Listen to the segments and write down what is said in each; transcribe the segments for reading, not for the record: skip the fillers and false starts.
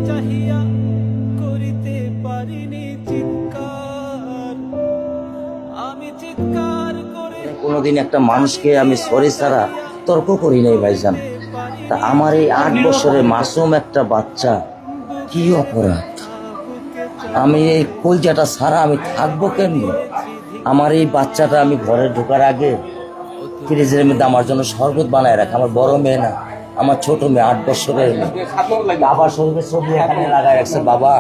চাহিয়া করিতে পারিনি চিৎকার, আমি চিৎকার করে কোনোদিন একটা মানুষকে আমি সরি ছাড়া তর্ক করি নাই ভাইজান। তা আমার এই 8 বছরের মাসুম একটা বাচ্চা কি অপরাধ? আমি এই কলজাটা ছাড়া আমি থাকবো কেমনি? আমার এই বাচ্চাটা আমি ঘরে ঢোকার আগে ফ্রিজের মধ্যে আমার জন্য শরবত বানায় রাখে। আমার বড় মেয়ে না, আমার ছোট মেয়ে 8 বছরের মেয়ে। বাবার শরীরের ছবি এখানে লাগায় রাখছে, বাবা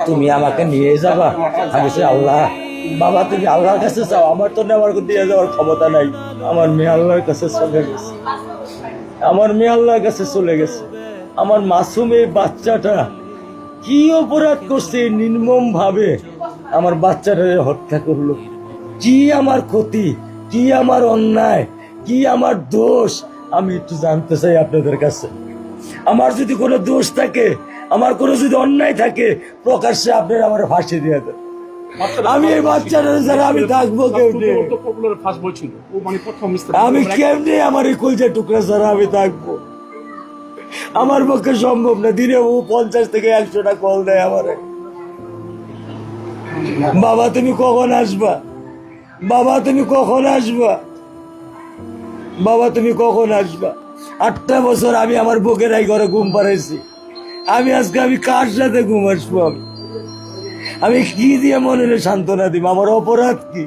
তুমি আমাকে নিয়ে যাবা। আমি বলছি আল্লাহ, বাবা তুমি আল্লাহর কাছে চাও, আমার তো নেওয়ার দিয়ে যাওয়ার ক্ষমতা নাই। আমার মেয়ে আল্লাহর কাছে চলে গেছে, আমার মেয়ে আল্লাহর কাছে চলে গেছে। আমার মাসুম এই বাচ্চাটা কি অপরাধ করছে নির্মম ভাবে আমার বাচ্চাটা হত্যা করলো? কি আমার ক্ষতি, কি আমার অন্যায়, কি আমার দোষ? আমি একটু জানতে চাই আপনাদের কাছে। আমার যদি কোনো দোষ থাকে, আমার কোনো যদি অন্যায় থাকে, প্রকাশ্যে আপনারা আমার ফাঁসি দিয়ে দেন। আমি এই বাচ্চাটা ছাড়া আমি থাকবো কেমনে? আমি কেমনে আমার এই কলজা টুকরা ছাড়া আমি থাকবো? আমার পক্ষে সম্ভব না। দিনে ও 50 থেকে 100টা কল দেয় আমারে, বাবা তুমি কখন আসবা, বাবা তুমি কখন আসবা, বাবা তুমি কখন আসবা। 8টা বছর আমি আমার বুকেরাই ঘরে ঘুম পাড়াইছি। আমি আজকে আমি কার সাথে ঘুম আসবো? আমি কি দিয়ে মনে সান্ত্বনা দিব? আমার অপরাধ কি?